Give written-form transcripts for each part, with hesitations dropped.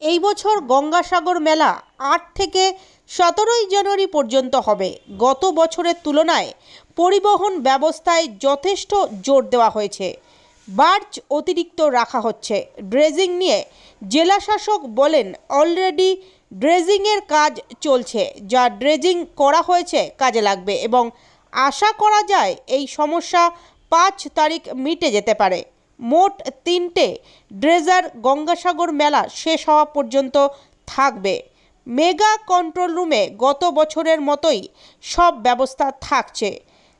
এই বছর গঙ্গাসাগর মেলা ৮ থেকে ১৭ই জানুয়ারি পর্যন্ত হবে। গত বছরের তুলনায় পরিবহন ব্যবস্থায় যথেষ্ট জোর দেওয়া হয়েছে। বার্জ অতিরিক্ত রাখা হচ্ছে। ড্রেজিং নিয়ে জেলাশাসক বলেন, অলরেডি ড্রেজিংয়ের কাজ চলছে, যা ড্রেজিং করা হয়েছে কাজে লাগবে এবং আশা করা যায় এই সমস্যা ৫ তারিখ মিটে যেতে পারে। মোট ৩টে ড্রেজার গঙ্গাসাগর মেলা শেষ হওয়া পর্যন্ত থাকবে। মেগা কন্ট্রোল রুমে গত বছরের মতোই সব ব্যবস্থা থাকছে।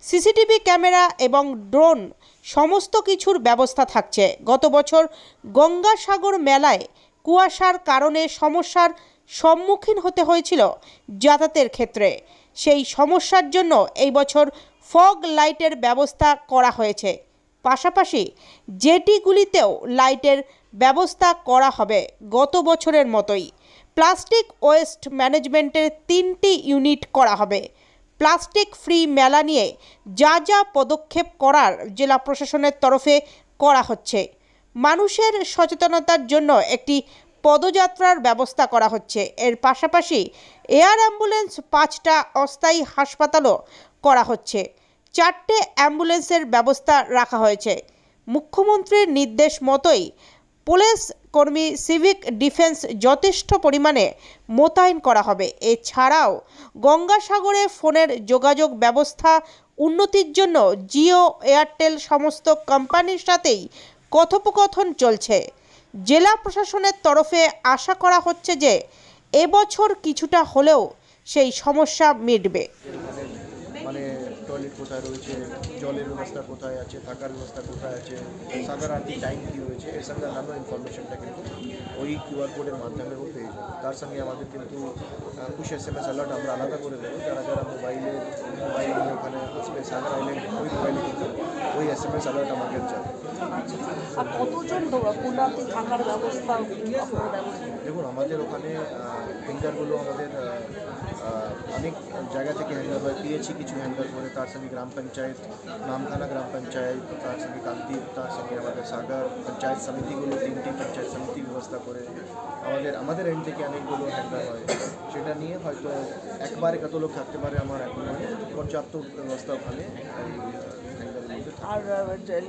সিসিটিভি ক্যামেরা এবং ড্রোন সমস্ত কিছুর ব্যবস্থা থাকছে। গত বছর গঙ্গাসাগর মেলায় কুয়াশার কারণে সমস্যার সম্মুখীন হতে হয়েছিল যাতায়াতের ক্ষেত্রে। সেই সমস্যার জন্য এই বছর ফগ লাইটের ব্যবস্থা করা হয়েছে। পাশাপাশি জেটিগুলিতেও লাইটের ব্যবস্থা করা হবে গত বছরের মতোই। প্লাস্টিক ওয়েস্ট ম্যানেজমেন্টের ৩টি ইউনিট করা হবে। প্লাস্টিক ফ্রি মেলা নিয়ে যা যা পদক্ষেপ করার জেলা প্রশাসনের তরফে করা হচ্ছে। মানুষের সচেতনতার জন্য একটি পদযাত্রার ব্যবস্থা করা হচ্ছে। এর পাশাপাশি এয়ার অ্যাম্বুলেন্স 5টা অস্থায়ী হাসপাতালও করা হচ্ছে। 4টে অ্যাম্বুলেন্সের ব্যবস্থা রাখা হয়েছে। মুখ্যমন্ত্রীর নির্দেশ মতোই পুলিশ কর্মী, সিভিক ডিফেন্স যথেষ্ট পরিমাণে মোতায়েন করা হবে। এছাড়াও গঙ্গাসাগরে ফোনের যোগাযোগ ব্যবস্থা উন্নতির জন্য জিও, এয়ারটেল সমস্ত কোম্পানির সাথেই কথোপকথন চলছে। জেলা প্রশাসনের তরফে আশা করা হচ্ছে যে এবছর কিছুটা হলেও সেই সমস্যা মিটবে। মানে টয়লেট কোথায় রয়েছে, জলের ব্যবস্থা কোথায় আছে, থাকার ব্যবস্থা কোথায় আছে, সাগর আরতি টাইম কী রয়েছে, এর সঙ্গে অন্যান্য ইনফরমেশনটা কিন্তু ওই কিউআর কোডের মাধ্যমে ও পেয়ে যাবে। তার সঙ্গে আমাদের কিন্তু কুछ SMS অ্যালার্ট আমরা আলাদা করে দেবো। যারা যারা মোবাইল নিয়ে ওখানে আসবে সাগর আইল্যান্ড, ওই মোবাইলে কিন্তু ওই SMS অ্যালার্ট আমাদের যাবে। আর কতজন পুণ্যার্থী থাকার ব্যবস্থা? দেখুন, আমাদের ওখানে হ্যাঙ্গারগুলো আমাদের অনেক জায়গা থেকে হ্যাঙ্গার হয়, পেয়েছি কিছু হ্যাঙ্গার করে। তার সঙ্গে গ্রাম পঞ্চায়েত, নামখানা গ্রাম পঞ্চায়েত, তার সঙ্গে কাকদ্বীপ, তার সঙ্গে আমাদের সাগর পঞ্চায়েত সমিতিগুলো 3টি পঞ্চায়েত সমিতি ব্যবস্থা করে আমাদের এন্ড থেকে অনেকগুলো হ্যাঙ্গার হয়। সেটা নিয়ে হয়তো একবারে কত লোক থাকতে পারে আমার এখন পর্যাপ্ত ব্যবস্থা ওখানে। আর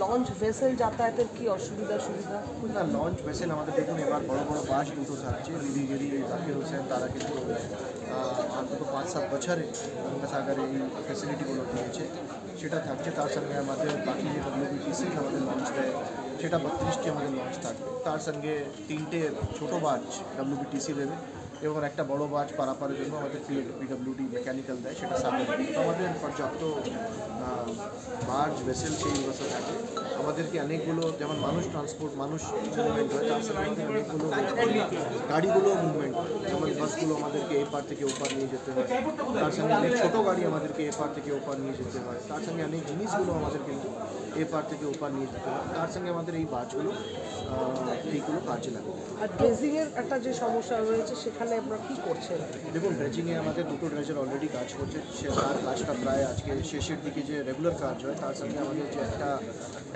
লঞ্চ ভেসেল যাতায়াতের কি অসুবিধা সুবিধা? না, লঞ্চ ভেসেল আমাদের দেখুন এবার বড় বড় বাস দুটো থাকছে। বিবিগিরি, জাকির হোসেন, তারা কিন্তু অন্তত 5-7 বছরে গঙ্গাসাগরে এই ফ্যাসিলিটিগুলো দিয়েছে, সেটা থাকছে। তার সঙ্গে আমাদের বাকি যে WBTC আমাদের লঞ্চ দেয়, সেটা 32টি আমাদের লঞ্চ থাকবে। তার সঙ্গে 3টে ছোটো বাস WBTC দেবে এবং একটা বড় বাস পারাপারের জন্য আমাদের PWD মেকানিক্যাল দেয়, সেটা সাগর। তো আমাদের পর্যাপ্ত বাস ভেসেল সেই ব্যবস্থা থাকে। আমাদেরকে অনেকগুলো যেমন মানুষ ট্রান্সপোর্ট, মানুষ মুভমেন্ট হয়, তার সঙ্গে অনেকগুলো গাড়িগুলো মুভমেন্ট হয়। যেমন বাসগুলো আমাদেরকে এপার থেকে ওপার নিয়ে যেতে হয়, তার সঙ্গে অনেক ছোটো গাড়ি আমাদেরকে এপার থেকে ওপার নিয়ে যেতে হয়, তার সঙ্গে অনেক জিনিসগুলো আমাদের কিন্তু এপার থেকে ওপার নিয়ে যেতে হয়। তার সঙ্গে আমাদের এই বাসগুলো এইগুলো কাজে লাগে। আর ড্রেজিংয়ের একটা যে সমস্যা রয়েছে সেখানে আপনারা কী করছেন? দেখুন, ড্রেজিংয়ে আমাদের দুটো ড্রেজার অলরেডি কাজ করছে। তার কাজটা প্রায় আজকে শেষের দিকে যে রেগুলার কাজ হয়, তার সঙ্গে আমাদের যে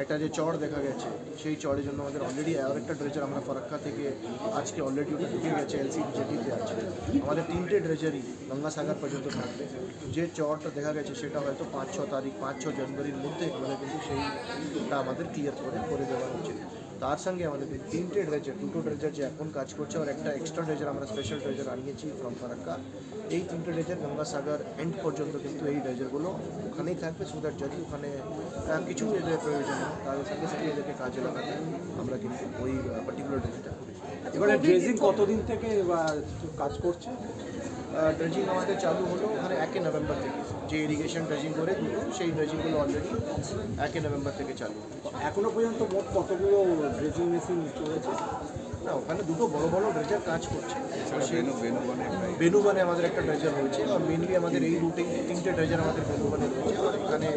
একটা যে চড় দেখা গেছে, সেই চড়ের জন্য আমাদের অলরেডি আর একটা ড্রেজার আমরা ফরাক্কা থেকে আজকে অলরেডি ওটা ঢুকে গেছে, LC জেটিতে আছে। আমাদের 3টে ড্রেজারই গঙ্গাসাগর পর্যন্ত থাকবে। যে চড়টা দেখা গেছে সেটা হয়তো 5-6 জানুয়ারির মধ্যে আমাদের কিন্তু সেইটা আমাদের ক্লিয়ার করে দেওয়া হচ্ছে। তার সঙ্গে আমাদের 3টে ড্রেজার, দুটো ড্রেজার যে এখন কাজ করছে আর একটা এক্সট্রা ড্রেজার আমরা স্পেশাল ড্রেজার আনিয়েছি ফ্রম ফারাক্কা। এই 3টে ড্রেজার গঙ্গাসাগর এন্ড পর্যন্ত কিন্তু এই ড্রেজারগুলো ওখানেই থাকবে। সো দ্যাট যদি ওখানে কিছু এদের প্রয়োজন হয় তাদের সঙ্গে সঙ্গে এদেরকে কাজে লাগাতে আমরা কিন্তু ওই পার্টিকুলার ড্রেজারটা করি। এবারে ড্রেজিং কতদিন থেকে কাজ করছে? ড্রেজিং আমাদের চালু হলো ওখানে 1 নভেম্বর থেকে। যে ইরিগেশন ড্রেজিং করে দুটো, সেই ড্রেজিংগুলো অলরেডি 1 নভেম্বর থেকে চালু। এখনও পর্যন্ত মোট কতগুলো ড্রেজিং মেশিন চলেছে? না, ওখানে দুটো বড় বড় ড্রেজার কাজ করছে। বেনুবানে আমাদের একটা ড্রেজার রয়েছে, আর মেনলি আমাদের এই রুটেই 3টে ড্রেজার আমাদের বেনুবানে রয়েছে, আর এখানে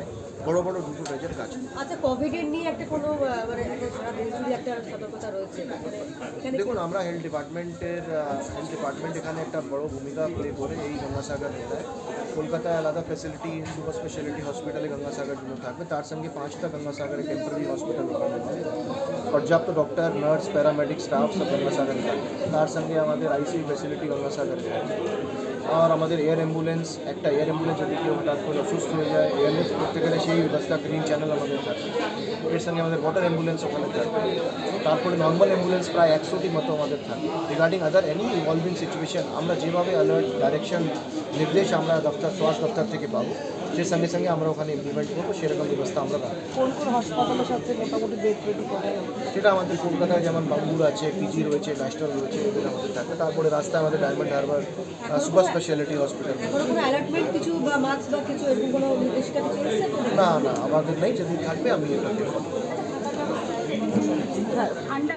বড় বড় দুটো ড্রেজার কাজ করছে। আচ্ছা, কোভিডের নিয়ে একটা কোনো মানে সারা দেশ জুড়ে একটা সতর্কতা রয়েছে? দেখুন, আমরা হেলথ ডিপার্টমেন্ট এখানে একটা বড় ভূমিকা প্লে করে এই গঙ্গাসাগর মেলায়। কলকাতায় আলাদা ফ্যাসিলিটি, সুপার স্পেশালিটি হসপিটালে গঙ্গাসাগর জন্য থাকবে। তার সঙ্গে 5টা গঙ্গাসাগরে টেম্পোরারি হসপিটাল ওখানে হবে। পর্যাপ্ত ডক্টর, নার্স, প্যারামেডিক স্টাফ সব গঙ্গাসাগরে তার সঙ্গে আমাদের আইসিইউ ফ্যাসিলিটি গঙ্গাসাগরে আর আমাদের এয়ার অ্যাম্বুলেন্স একটা এয়ার অ্যাম্বুলেন্স যদি কেউ হঠাৎ করে অসুস্থ হয়ে যায় এয়ারলিফট করতে গেলে সেই ব্যবস্থা গ্রিন চ্যানেল আমাদের থাকে এর সঙ্গে আমাদের ওয়াটার অ্যাম্বুলেন্স ওখানে থাকে তারপরে নর্মাল অ্যাম্বুলেন্স প্রায় 100টি মতো আমাদের থাকে রিগার্ডিং আদার এনি ইনভলভিং সিচুয়েশন আমরা যেভাবে অ্যালার্ট ডাইরেকশন নির্দেশ আমরা স্বাস্থ্য দপ্তর থেকে পাবো সে সঙ্গে সঙ্গে আমরা ওখানে ইমপ্লিমেন্ট করবো সেরকম ব্যবস্থা আমরা রাখবো কোন কোন হাসপাতালের সাথে মোটামুটি বেড রেডি করা সেটা আমাদের কলকাতায় যেমন বাঙ্গুর আছে পিজি রয়েছে ন্যাশনাল রয়েছে এগুলো আমাদের থাকে তারপরে রাস্তায় আমাদের diamond Harbour super speciality hospital এখনো কোনো অ্যালার্টমেন্ট কিছু বা মাস্ক বা কিছু এরকম কোনো নির্দেশিকা কিছু এসেছে না আমাদের নেই যদি থাকবে আমি এটা ঠান্ডা